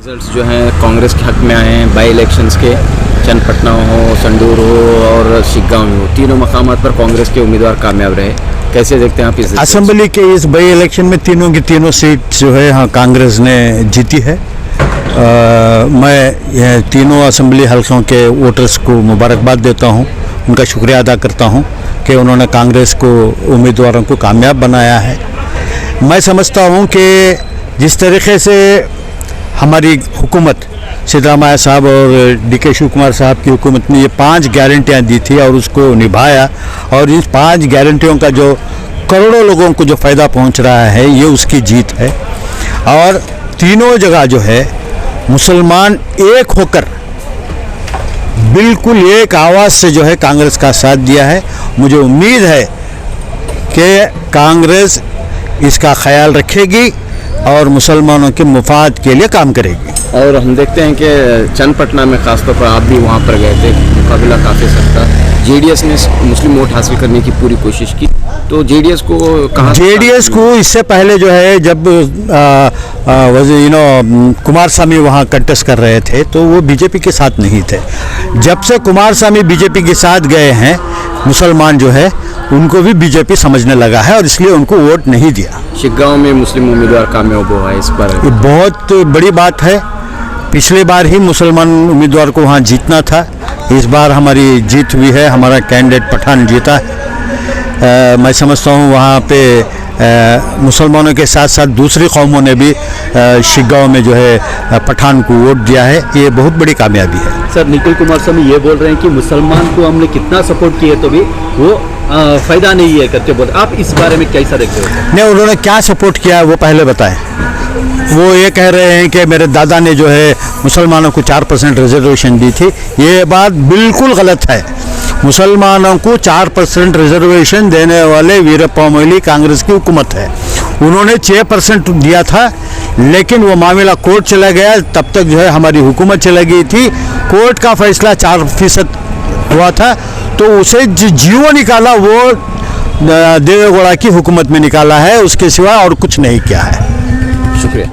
Results जो हैं कांग्रेस के हक में आए हैं बाई इलेक्शंस के। चन्नपटना हो, संडूर हो और शिग्गांव हो, तीनों मकामात पर कांग्रेस के उम्मीदवार कामयाब रहे। कैसे देखते हैं आप इस असेंबली के इस बाई इलेक्शन में तीनों की तीनों सीट जो है हाँ कांग्रेस ने जीती है। मैं यह तीनों असेंबली हल्कों के वोटर्स को मुबारकबाद देता हूं, उनका शुक्रिया अदा करता हूं कि उन्होंने कांग्रेस को उम्मीदवारों को कामयाब बनाया है। मैं समझता हूं कि जिस तरीके से हमारी हुकूमत सिद्धरामैया साहब और डी.के. शिव कुमार साहब की हुकूमत ने ये 5 गारंटियाँ दी थी और उसको निभाया, और इस 5 गारंटियों का जो करोड़ों लोगों को जो फ़ायदा पहुंच रहा है ये उसकी जीत है। और तीनों जगह जो है मुसलमान एक होकर बिल्कुल एक आवाज़ से जो है कांग्रेस का साथ दिया है। मुझे उम्मीद है कि कांग्रेस इसका ख्याल रखेगी और मुसलमानों के मुफाद के लिए काम करेगी। और हम देखते हैं कि चन्नपटना में खासतौर पर आप भी वहाँ पर गए थे, मुकाबला काफ़ी सख्त। जेडीएस ने मुस्लिम वोट हासिल करने की पूरी कोशिश की, तो जेडीएस को कहाँ? जेडीएस को इससे पहले जो है जब कुमारस्वामी वहाँ कंटेस्ट कर रहे थे तो वो बीजेपी के साथ नहीं थे। जब से कुमारस्वामी बीजेपी के साथ गए हैं, मुसलमान जो है उनको भी बीजेपी समझने लगा है और इसलिए उनको वोट नहीं दिया। शिग्गांव में मुस्लिम उम्मीदवार कामयाब हुआ है, इस पर ये बहुत बड़ी बात है। पिछली बार ही मुसलमान उम्मीदवार को वहाँ जीतना था, इस बार हमारी जीत हुई है, हमारा कैंडिडेट पठान जीता है। मैं समझता हूँ वहाँ पे मुसलमानों के साथ साथ दूसरी कौमों ने भी शिग्गांव में जो है पठान को वोट दिया है, ये बहुत बड़ी कामयाबी है। सर, निखिल कुमारस्वामी ये बोल रहे हैं कि मुसलमान को हमने कितना सपोर्ट किए तो भी वो फ़ायदा नहीं है करके बोल। आप इस बारे में कैसा देखते हो? नहीं, उन्होंने क्या सपोर्ट किया है वो पहले बताएं। वो ये कह रहे हैं कि मेरे दादा ने जो है मुसलमानों को 4% रिजर्वेशन दी थी। ये बात बिल्कुल गलत है। मुसलमानों को 4% रिजर्वेशन देने वाले वीरप्पा मोइली कांग्रेस की हुकूमत है। उन्होंने 6% दिया था, लेकिन वो मामला कोर्ट चला गया। तब तक जो है हमारी हुकूमत चली गई थी। कोर्ट का फैसला 4% हुआ था, तो उसे जीवो निकाला वो देवेगौड़ा की हुकूमत में निकाला है, उसके सिवा और कुछ नहीं किया है। शुक्रिया।